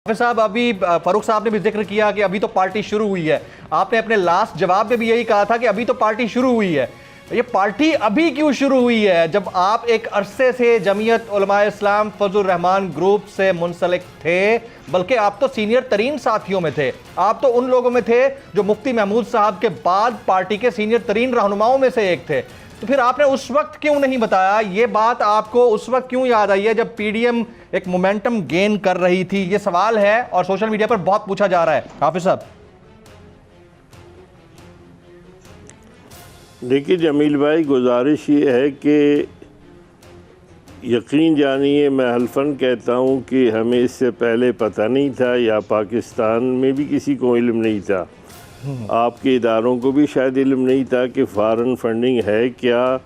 हाफिज साहब, अभी फारूक साहब ने भी जिक्र किया कि अभी तो पार्टी शुरू हुई है। आपने अपने लास्ट जवाब में भी यही कहा था कि अभी तो पार्टी शुरू हुई है। ये पार्टी अभी क्यों शुरू हुई है जब आप एक अरसे से जमीयत उलमाए इस्लाम फजलुर रहमान ग्रुप से मुंसलिक थे, बल्कि आप तो सीनियर तरीन साथियों में थे। आप तो उन लोगों में थे जो मुफ्ती महमूद साहब के बाद पार्टी के सीनियर तरीन रहनुमाओं में से एक थे। तो फिर आपने उस वक्त क्यों नहीं बताया? ये बात आपको उस वक्त क्यों याद आई है जब पीडीएम एक मोमेंटम गेन कर रही थी? ये सवाल है और सोशल मीडिया पर बहुत पूछा जा रहा है। हाफिज साहब, देखिए जमील भाई, गुजारिश ये है कि यकीन जानिए, मैं हल्फन कहता हूँ कि हमें इससे पहले पता नहीं था, या पाकिस्तान में भी किसी को इल्म नहीं था, आपके इदारों को भी शायद इल्म नहीं था कि फ़ॉरेन फंडिंग है क्या,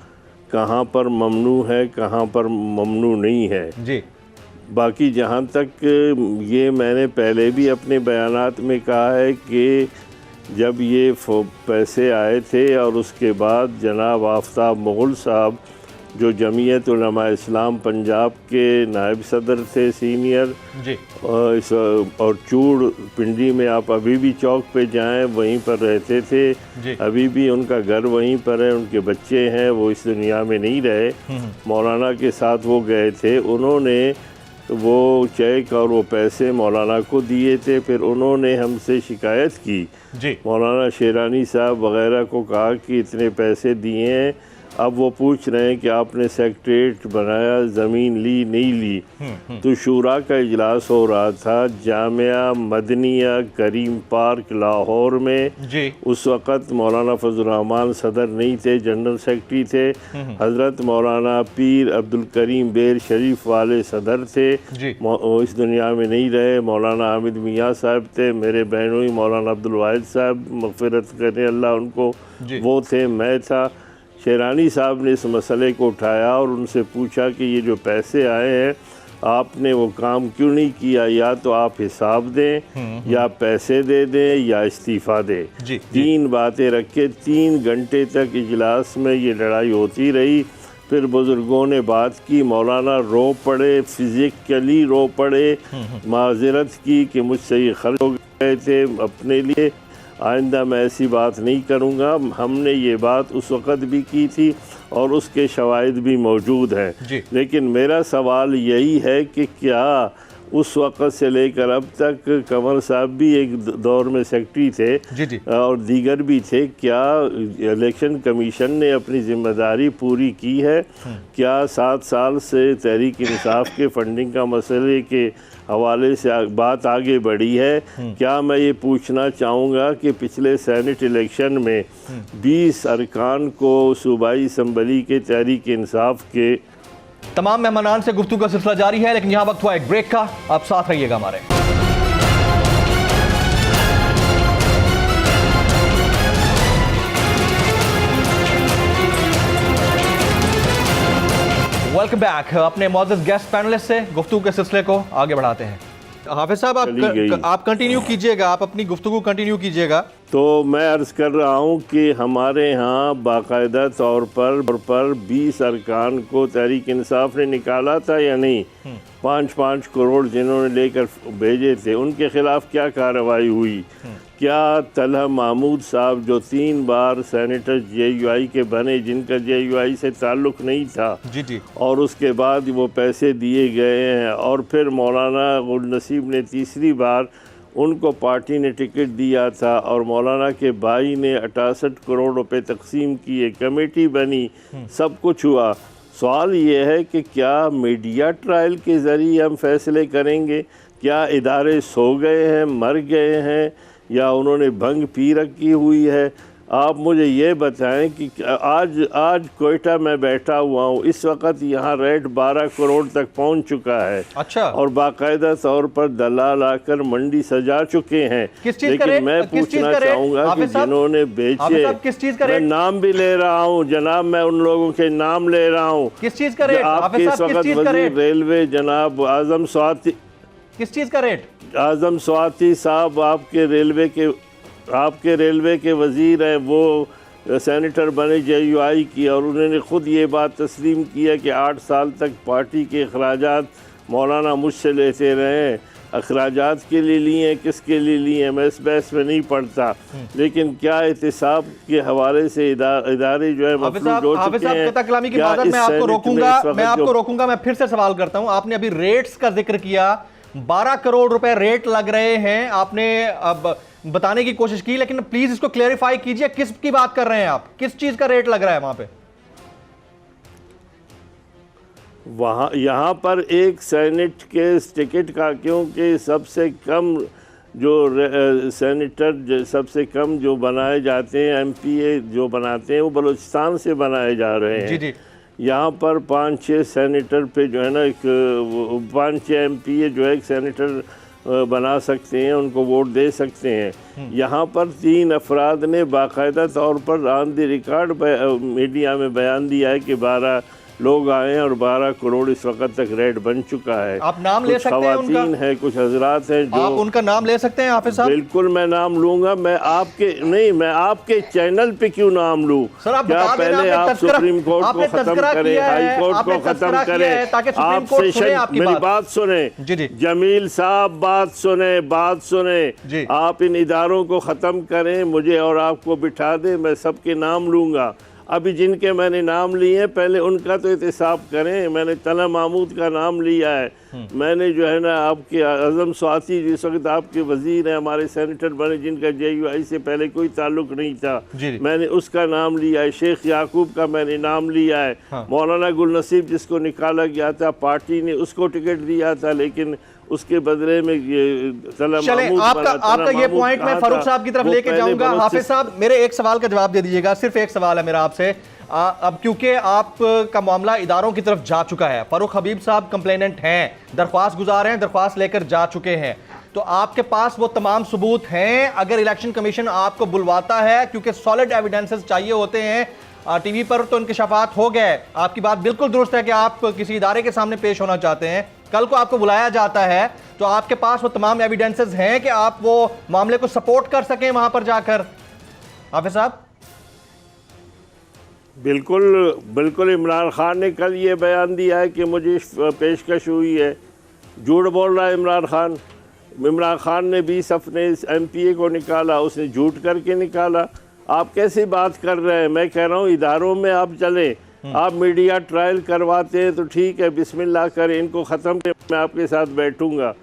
कहाँ पर ममनू है, कहाँ पर ममनू नहीं है जी। बाकी जहाँ तक ये मैंने पहले भी अपने बयानात में कहा है कि जब ये पैसे आए थे और उसके बाद जनाब आफ्ताब मुग़ल साहब जो जमीयत उलमा इस्लाम पंजाब के नायब सदर थे सीनियर जी, और चूड़ पिंडी में आप अभी भी चौक पे जाएं, वहीं पर रहते थे जी। अभी भी उनका घर वहीं पर है, उनके बच्चे हैं, वो इस दुनिया में नहीं रहे। मौलाना के साथ वो गए थे, उन्होंने वो चेक और वो पैसे मौलाना को दिए थे। फिर उन्होंने हमसे शिकायत की जी। मौलाना शेरानी साहब वगैरह को, कहा कि इतने पैसे दिए हैं। अब वो पूछ रहे हैं कि आपने सेक्रेटरीट बनाया, ज़मीन ली नहीं ली। तो शूरा का इजलास हो रहा था जामिया मदनिया करीम पार्क लाहौर में जी। उस वक़्त मौलाना फजलुर रहमान सदर नहीं थे, जनरल सेक्रेटरी थे। हज़रत मौलाना पीर अब्दुल करीम बेर शरीफ वाले सदर थे, वो इस दुनिया में नहीं रहे। मौलाना हामिद मियाँ साहब थे, मेरे बहनोई मौलाना अब्दुल वाहिद साहब मग़फ़िरत करे अल्लाह उनको, वो थे, मैं था। शेरानी साहब ने इस मसले को उठाया और उनसे पूछा कि ये जो पैसे आए हैं आपने वो काम क्यों नहीं किया, या तो आप हिसाब दें या पैसे दे दें या इस्तीफ़ा दें। तीन बातें रखे, 3 घंटे तक इजलास में ये लड़ाई होती रही। फिर बुज़ुर्गों ने बात की, मौलाना रो पड़े, फिज़िकली रो पड़े, माज़रत की कि मुझसे ये खर्च हो गए थे अपने लिए, आइंदा मैं ऐसी बात नहीं करूँगा। हमने ये बात उस वक़्त भी की थी और उसके शवाहिद भी मौजूद हैं। लेकिन मेरा सवाल यही है कि क्या उस वक़्त से लेकर अब तक कमर साहब भी एक दौर में सेक्रेटरी थे और दीगर भी थे, क्या इलेक्शन कमीशन ने अपनी ज़िम्मेदारी पूरी की है? क्या 7 साल से तहरीक इंसाफ के फंडिंग का मसले के हवाले से बात आगे बढ़ी है? क्या मैं ये पूछना चाहूँगा कि पिछले सेनेट इलेक्शन में 20 अरकान को सूबाई असम्बली के तहरीक इंसाफ के तमाम मेहमानान से गुफ्तगू का सिलसिला जारी है, लेकिन यहाँ वक्त हुआ एक ब्रेक का। आप साथ रहिएगा हमारे। Welcome back. अपने मौजूद गेस्ट पैनलिस्ट से गुफ्तगू के सिलसिले को आगे बढ़ाते हैं। हाफिज साहब, आप कंटिन्यू कीजिएगा, आप अपनी गुफ्तगू कंटिन्यू कीजिएगा। तो मैं अर्ज़ कर रहा हूँ कि हमारे यहाँ बाकायदा तौर पर 20 अरकान को तहरीक इंसाफ ने निकाला था या नहीं? 5-5 करोड़ जिन्होंने लेकर भेजे थे, उनके ख़िलाफ़ क्या कार्रवाई हुई? क्या तलहा महमूद साहब जो 3 बार सेनेटर JUI के बने, जिनका JUI से ताल्लुक़ नहीं था, और उसके बाद वो पैसे दिए गए हैं, और फिर मौलाना गुल नसीब ने तीसरी बार उनको पार्टी ने टिकट दिया था और मौलाना के भाई ने 68 करोड़ रुपए तकसीम किए, कमेटी बनी, सब कुछ हुआ। सवाल ये है कि क्या मीडिया ट्रायल के ज़रिए हम फैसले करेंगे? क्या इदारे सो गए हैं, मर गए हैं, या उन्होंने भंग पी रखी हुई है? आप मुझे ये बताएं कि आज कोयटा में बैठा हुआ हूँ, इस वक्त यहाँ रेट 12 करोड़ तक पहुँच चुका है। अच्छा। और बाकायदा तौर पर दलाल आकर मंडी सजा चुके हैं। किस चीज़ लेकिन मैं पूछना चाहूँगा कि जिन्होंने बेचे, किस चीज़ का मैं नाम भी ले रहा हूँ जनाब, मैं उन लोगों के नाम ले रहा हूँ। किस चीज़ का रेट? आपके इस वक्त वज़ीर रेलवे जनाब आज़म स्वाति, किस चीज़ का रेट? आज़म स्वाति साहब आपके रेलवे के वज़ीर हैं, वो सेनेटर बने JUI की, और उन्होंने ख़ुद ये बात तस्लीम किया कि 8 साल तक पार्टी के अखराजात मौलाना मुझसे लेते रहे। अखराजात के लिए लिए हैं, किसके लिए लिए हैं, मैं इस बहस में नहीं पढ़ता। लेकिन क्या एहतिसाब के हवाले से इदारे जो है मफलूज हो चुके हैं। कलामी की इबादत मैं आपको रोकूंगा, मैं फिर से सवाल करता हूं। आपने अभी रेट्स का जिक्र किया, 12 करोड़ रुपए रेट लग रहे हैं, आपने अब बताने की कोशिश की, लेकिन प्लीज इसको क्लेरिफाई कीजिए, किसकी बात कर रहे हैं आप, किस चीज का रेट लग रहा है वहां पे? वहाँ यहाँ पर एक सेनेट के टिकट का, क्योंकि सबसे कम जो सेनेटर सबसे कम जो बनाए जाते हैं, एमपीए जो बनाते हैं, वो बलूचिस्तान से बनाए जा रहे हैं। जी जी। यहाँ पर 5-6 सेनेटर पे जो है ना, एक 5-6 एमपीए जो है एक सेनेटर बना सकते हैं, उनको वोट दे सकते हैं। यहाँ पर 3 अफराद ने बाकायदा तौर पर ऑन द रिकॉर्ड मीडिया में बयान दिया है कि 12 लोग आए हैं और 12 करोड़ इस वक्त तक रेट बन चुका है। आप नाम ले सकते हैं उनका? है, कुछ हजरात हैं जो, आप उनका नाम ले सकते हैं हाफिज साहब? बिल्कुल मैं नाम लूंगा। मैं आपके चैनल पे क्यों नाम लूं? सर आप क्या पहले आप सुप्रीम कोर्ट को खत्म करें, हाई कोर्ट को खत्म करें, आप सेशन, मेरी बात सुने जमील साहब, बात सुने, आप इन इदारों को खत्म करें, मुझे और आपको बिठा दे, मैं सबके नाम लूंगा। अभी जिनके मैंने नाम लिए हैं पहले उनका तो एहतिसाब करें। मैंने तना महमूद का नाम लिया है, मैंने जो है ना आपके आज़म स्वाति जिस वक्त आपके वजीर हैं, हमारे सेनेटर बने, जिनका JUI से पहले कोई ताल्लुक नहीं था, मैंने उसका नाम लिया है। शेख याकूब का मैंने नाम लिया है। मौलाना गुल नसीब जिसको निकाला गया था, पार्टी ने उसको टिकट दिया था, लेकिन उसके बदले में ये आपका ये पॉइंट मैं फारूक साहब की तरफ लेके जाऊंगा। हाफिज साहब मेरे एक सवाल का जवाब दे दीजिएगा, सिर्फ एक सवाल है मेरा आपसे। अब क्योंकि आपका मामला इदारों की तरफ जा चुका है, फारूक हबीब साहब कंप्लेनेंट हैं, दरख्वास्त गुजार हैं, दरख्वास्त लेकर जा चुके हैं, तो आपके पास वो तमाम सबूत हैं? अगर इलेक्शन कमीशन आपको बुलवाता है, क्योंकि सॉलिड एविडेंसेस चाहिए होते हैं, टीवी पर तो इंकशाफात हो गए, आपकी बात बिल्कुल दुरुस्त है कि आप किसी इदारे के सामने पेश होना चाहते हैं, कल को आपको बुलाया जाता है, तो आपके पास वो तमाम एविडेंसेस हैं कि आप वो मामले को सपोर्ट कर सकें वहां पर जाकर? हाफिज साहब बिल्कुल इमरान खान ने कल ये बयान दिया है कि मुझे पेशकश हुई है। झूठ बोल रहा है इमरान खान ने 20 अपने MPA को निकाला, उसने झूठ करके निकाला। आप कैसी बात कर रहे हैं? मैं कह रहा हूँ इदारों में आप चले, आप मीडिया ट्रायल करवाते हैं तो ठीक है, बिस्मिल्लाह करें, इनको खत्म करें, मैं आपके साथ बैठूंगा।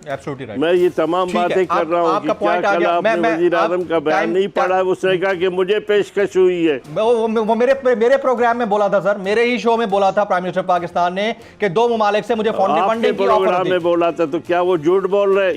मैं ये तमाम बातें कर रहा हूँ कि क्या कल आपने वज़ीर आज़म का बयान नहीं पढ़ा? उसने कहा कि मुझे पेशकश हुई है। वो मेरे प्रोग्राम में बोला था सर, मेरे ही शो में बोला था प्राइम मिनिस्टर पाकिस्तान ने कि 2 ममालिक से मुझे फंडिंग की प्रोग्राम में बोला था, तो क्या वो झूठ बोल रहे हैं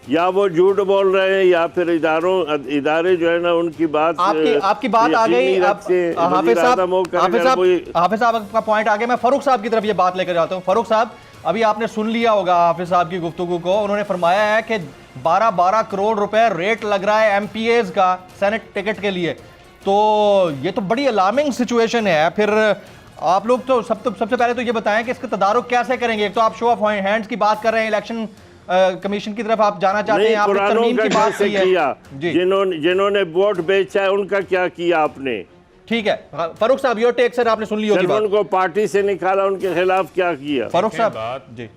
या वो झूठ बोल रहे हैं, या फिर इदारे जो है ना उनकी बात आपकी बात आ गई। हाफिज साहब आपका पॉइंट आ गया। मैं फारूक साहब की तरफ ये बात लेकर जाता हूँ। फारूक साहब अभी आपने सुन लिया होगा हाफिज साहब की गुफ्तगू को, उन्होंने फरमाया है कि 12 करोड़ रुपए रेट लग रहा है MPAs का सेनेट टिकट के लिए, तो ये तो बड़ी अलार्मिंग सिचुएशन है। फिर आप लोग तो सबसे पहले तो ये बताएं कि इसका तदारुक कैसे करेंगे? एक तो आप शो ऑफ हैंड्स की बात कर रहे हैं, इलेक्शन कमीशन की तरफ आप जाना चाहते हैं, आपने तरमीम की बात की है, जिन्होंने वोट बेचा है उनका क्या किया आपने? ठीक है फारूक साहब, योर टेक सर, आपने सुन ली होगी बात। उनको पार्टी से निकाला, उनके खिलाफ क्या किया? फारूक साहब जी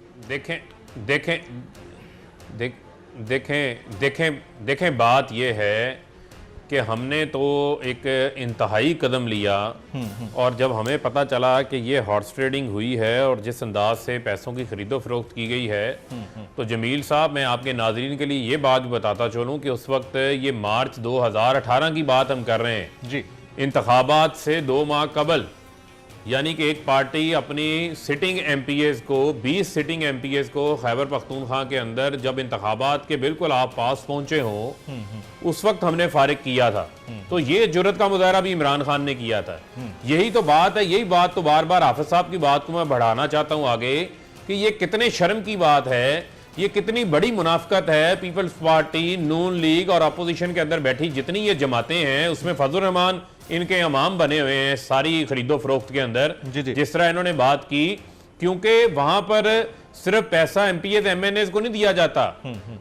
देखें बात यह है कि हमने तो एक इंतहाई कदम लिया, और जब हमें पता चला कि ये हॉर्स ट्रेडिंग हुई है और जिस अंदाज से पैसों की खरीदो फरोख्त की गई है, तो जमील साहब मैं आपके नाजरीन के लिए ये बात भी बताता चलूँ कि उस वक्त ये मार्च 2018 की बात हम कर रहे हैं जी, इंतखाबात से 2 माह कबल, यानी कि एक पार्टी अपनी सिटिंग MPAs को 20 सिटिंग MPAs को खैबर पख्तूनख्वा के अंदर जब इंतखाबात के बिल्कुल आप पास पहुंचे हो, उस वक्त हमने फारिग किया था। तो ये जुर्रत का मुजाहरा भी इमरान खान ने किया था। यही तो बात है, यही बात तो बार बार हाफिज साहब की बात को मैं बढ़ाना चाहता हूं आगे, कि ये कितने शर्म की बात है, ये कितनी बड़ी मुनाफकत है। पीपल्स पार्टी, नून लीग और अपोजिशन के अंदर बैठी जितनी ये जमातें हैं, उसमें फजल रहमान इनके इमाम बने हुए हैं सारी खरीदो फरोख्त के अंदर। जिस तरह इन्होंने बात की, क्योंकि वहां पर सिर्फ पैसा MPAs MNAs को नहीं दिया जाता,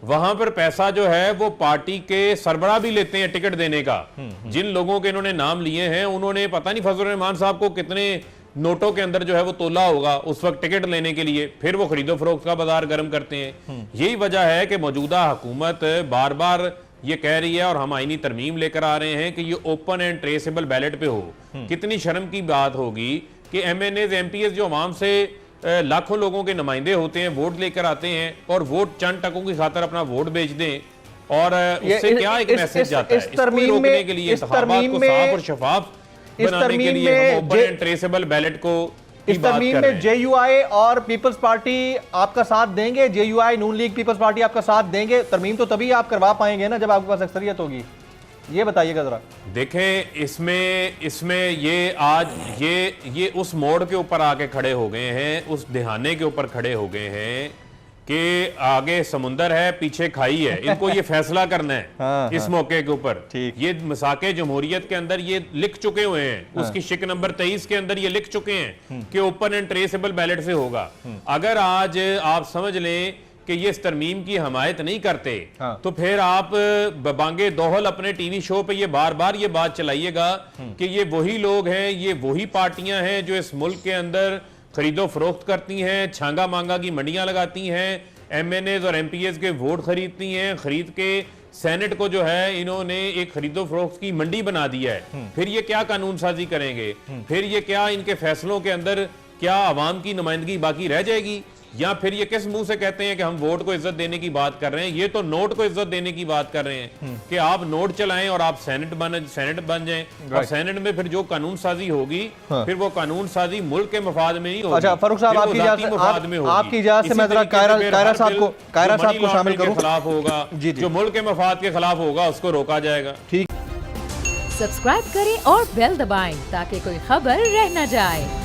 वहां पर पैसा जो है वो पार्टी के सरबराह भी लेते हैं टिकट देने का। जिन लोगों के इन्होंने नाम लिए हैं, उन्होंने पता नहीं फजल रहमान साहब को कितने नोटों के अंदर जो है वो तोला होगा उस वक्त टिकट लेने के लिए, फिर वो खरीदो फरोख्त का बाजार गर्म करते हैं। यही वजह है कि मौजूदा हुकूमत बार बार ये कह रही है और हम आईनी तरमीम लेकर आ रहे हैं कि ये ओपन एंड ट्रेसेबल बैलेट पे हो। कितनी शर्म की बात होगी कि MNAs MPs जो अवाम से लाखों लोगों के नुमाइंदे होते हैं, वोट लेकर आते हैं और वोट चंद टकों की खातर अपना वोट बेच दें, और उससे क्या एक मैसेज जाता है? इसको रोकने के लिए, इंतखाबात को साफ और शफाफ बनाने के लिए हम ओपन एंड ट्रेसेबल बैलेट को इस तरमीम में JUI और पीपल्स पार्टी आपका साथ देंगे? JUI नून लीग पीपल्स पार्टी आपका साथ देंगे? तरमीम तो तभी आप करवा पाएंगे ना जब आपके पास अक्सरियत होगी। ये बताइएगा जरा। देखें, इसमें ये आज ये उस मोड़ के ऊपर आके खड़े हो गए हैं, उस दिहाने के ऊपर खड़े हो गए हैं कि आगे समुंदर है पीछे खाई है, इनको ये फैसला करना है। हाँ, इस मौके के ऊपर ठीक। ये मिसाके जमहूरियत के अंदर ये लिख चुके हुए हैं, उसकी शिक नंबर 23 के अंदर ये लिख चुके हैं कि ओपन एंड ट्रेसेबल बैलेट से होगा। अगर आज आप समझ लें कि ये इस तरमीम की हमायत नहीं करते, तो फिर आप बांगे दोहल अपने टीवी शो पे ये बार बार ये बात चलाइएगा कि ये वही लोग हैं, ये वही पार्टियां हैं जो इस मुल्क के अंदर खरीदो फरोख्त करती हैं, छांगा मांगा की मंडियां लगाती हैं, MNAs और MPs के वोट खरीदती हैं, खरीद के सेनेट को जो है इन्होंने एक खरीदो फरोख्त की मंडी बना दिया है। फिर ये क्या कानून साजी करेंगे? फिर ये क्या इनके फैसलों के अंदर क्या आवाम की नुमाइंदगी बाकी रह जाएगी? या फिर ये किस मुंह से कहते हैं कि हम वोट को इज्जत देने की बात कर रहे हैं? ये तो नोट को इज्जत देने की बात कर रहे हैं कि आप नोट चलाएं और आप सेनेट बन जाएं, और सेनेट में फिर जो कानून साजी होगी, फिर वो कानून साजी मुल्क के मफाद में नहीं होगी। अच्छा फारूक साहब, आपकी इजाजत से मैं जरा कायरा साहब को शामिल करूं। खिलाफ होगा, जो मुल्क के मफाद के खिलाफ होगा उसको रोका जाएगा। ठीक। सब्सक्राइब करें और बेल दबाएं ताकि कोई खबर रह न जाए।